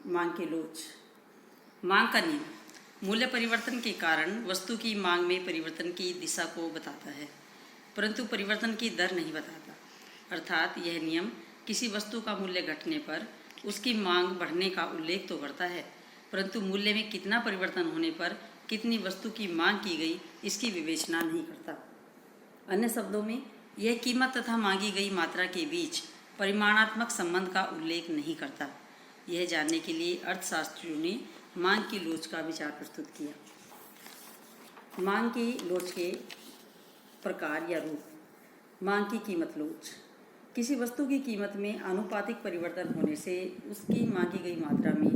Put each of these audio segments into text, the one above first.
मांग के लोच। मांग का नियम मूल्य परिवर्तन के कारण वस्तु की मांग में परिवर्तन की दिशा को बताता है, परंतु परिवर्तन की दर नहीं बताता। अर्थात यह नियम किसी वस्तु का मूल्य घटने पर उसकी मांग बढ़ने का उल्लेख तो करता है, परंतु मूल्य में कितना परिवर्तन होने पर कितनी वस्तु की मांग की गई इसकी विवेचना नहीं करता। अन्य शब्दों में, यह कीमत तथा मांगी गई मात्रा के बीच परिमाणात्मक संबंध का उल्लेख नहीं करता। यह जानने के लिए अर्थशास्त्रियों ने मांग की लोच का विचार प्रस्तुत किया। मांग की लोच के प्रकार या रूप। मांग की कीमत लोच। किसी वस्तु की कीमत में आनुपातिक परिवर्तन होने से उसकी मांगी गई मात्रा में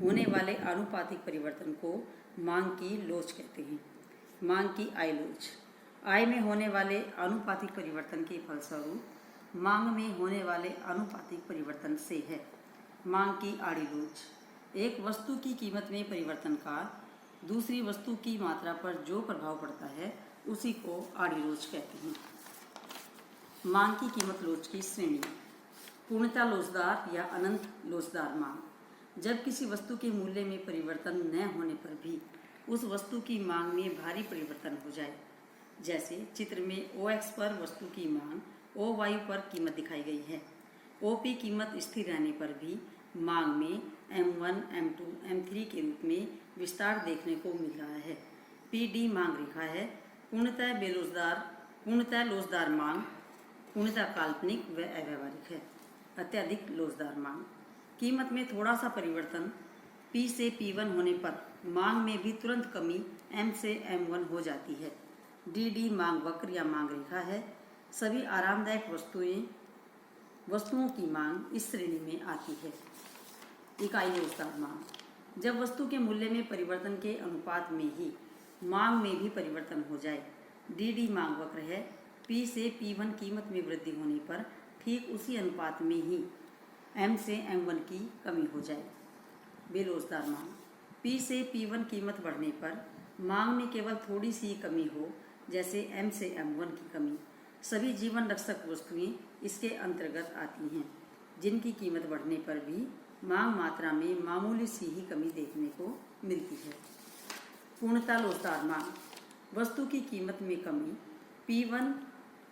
होने वाले आनुपातिक परिवर्तन को मांग की लोच कहते हैं। मांग की आय लोच। आय में होने वाले आनुपातिक परिवर्तन के फलस्वरूप मांग में होने वाले आनुपातिक परिवर्तन से है। मांग की आड़ी लोच। एक वस्तु की कीमत में परिवर्तन का दूसरी वस्तु की मात्रा पर जो प्रभाव पड़ता है उसी को आड़ी लोच कहते हैं। मांग की कीमत लोच की श्रेणी। पूर्णतः लोचदार या अनंत लोचदार मांग। जब किसी वस्तु के मूल्य में परिवर्तन न होने पर भी उस वस्तु की मांग में भारी परिवर्तन हो जाए। जैसे चित्र में OX पर वस्तु की मांग OY पर कीमत दिखाई गई है। OP कीमत स्थिर रहने पर भी मांग में M1, M2, M3 के रूप में विस्तार देखने को मिल रहा है। PD मांग रेखा है। पूर्णतः लोचदार मांग पूर्णतः काल्पनिक व अव्यावहारिक है। अत्यधिक लोचदार मांग। कीमत में थोड़ा सा परिवर्तन P से P1 होने पर मांग में भी तुरंत कमी M से M1 हो जाती है। DD मांग वक्र या मांग रेखा है। सभी आरामदायक वस्तुओं की मांग इस श्रेणी में आती है। इकाई लोचदार मांग। जब वस्तु के मूल्य में परिवर्तन के अनुपात में ही मांग में भी परिवर्तन हो जाए। DD मांग वक्र है। P से P1 कीमत में वृद्धि होने पर ठीक उसी अनुपात में ही M से M1 की कमी हो जाए। बेलोचदार मांग। P से P1 कीमत बढ़ने पर मांग में केवल थोड़ी सी कमी हो, जैसे M से M1 की कमी। सभी जीवन रक्षक वस्तुएं इसके अंतर्गत आती हैं, जिनकी कीमत बढ़ने पर भी मांग मात्रा में मामूली सी ही कमी देखने को मिलती है। पूर्णतः लोचदार मांग। वस्तु की कीमत में कमी P1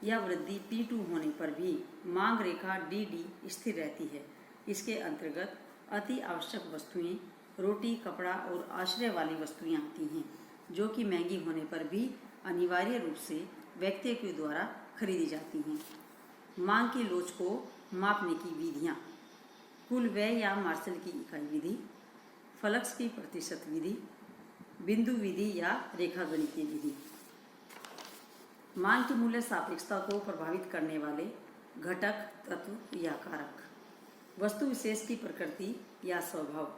या वृद्धि P2 होने पर भी मांग रेखा DD स्थिर रहती है। इसके अंतर्गत अति आवश्यक वस्तुएं, रोटी, कपड़ा और आश्रय वाली वस्तुएं आती हैं, जो कि महंगी होने पर भी अनिवार्य रूप से व्यक्ति के द्वारा खरीदी जाती हैं। मांग की लोच को मापने की विधियाँ। कुल व्यय या मार्शल की इकाई विधि, फ्लक्स की प्रतिशत विधि, बिंदु विधि या रेखागणितीय विधि। मांग की मूल्य सापेक्षता को प्रभावित करने वाले घटक, तत्व या कारक। वस्तु विशेष की प्रकृति या स्वभाव।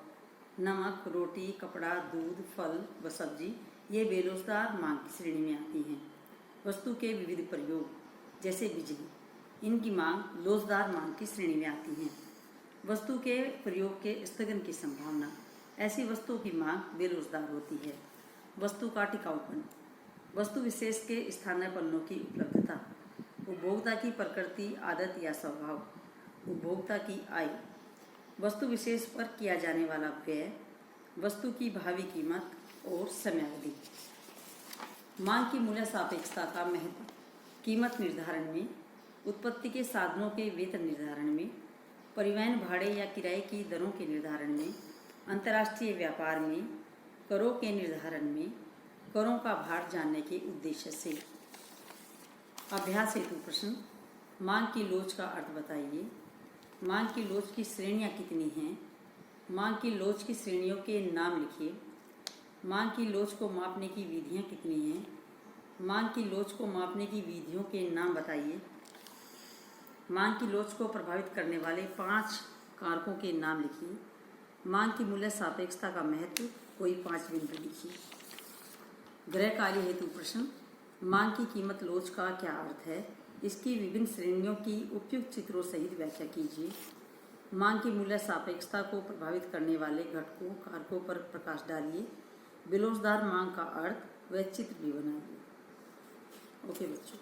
नमक, रोटी, कपड़ा, दूध, फल व सब्जी ये बेलोचदार मांग की श्रेणी में आती हैं। वस्तु के विविध प्रयोग, जैसे बिजली, इनकी मांग लोचदार मांग की श्रेणी में आती हैं। वस्तु के प्रयोग के स्थगन की संभावना, ऐसी वस्तुओं की मांग बेलोचदार होती है। वस्तु का टिकाऊपन। वस्तु विशेष के स्थानापन्नों की उपलब्धता। उपभोक्ता की प्रकृति, आदत या स्वभाव। उपभोक्ता की आय। वस्तु विशेष पर किया जाने वाला व्यय। वस्तु की भावी कीमत और समयावधि। मांग की मूल्य सापेक्षता का महत्व। कीमत निर्धारण में, उत्पत्ति के साधनों के वेतन निर्धारण में, परिवहन भाड़े या किराए की दरों के निर्धारण में, अंतर्राष्ट्रीय व्यापार में, करों के निर्धारण में, करों का भार जानने के उद्देश्य से। अभ्यास हेतु प्रश्न। मांग की लोच का अर्थ बताइए। मांग की लोच की श्रेणियाँ कितनी हैं? मांग की लोच की श्रेणियों के नाम लिखिए। मांग की लोच को मापने की विधियाँ कितनी हैं? मांग की लोच को मापने की विधियों के नाम बताइए। मांग की लोच को प्रभावित करने वाले 5 कारकों के नाम लिखिए। मांग की मूल्य सापेक्षता का महत्व, कोई 5 बिंदु लिखिए। गृह कार्य हेतु प्रश्न। मांग की कीमत लोच का क्या अर्थ है? इसकी विभिन्न श्रेणियों की उपयुक्त चित्रों सहित व्याख्या कीजिए। मांग की मूल्य सापेक्षता को प्रभावित करने वाले घटकों, कारकों पर प्रकाश डालिए। बेलोचदार मांग का अर्थ व चित्र भी बनाइए। ओके बच्चों।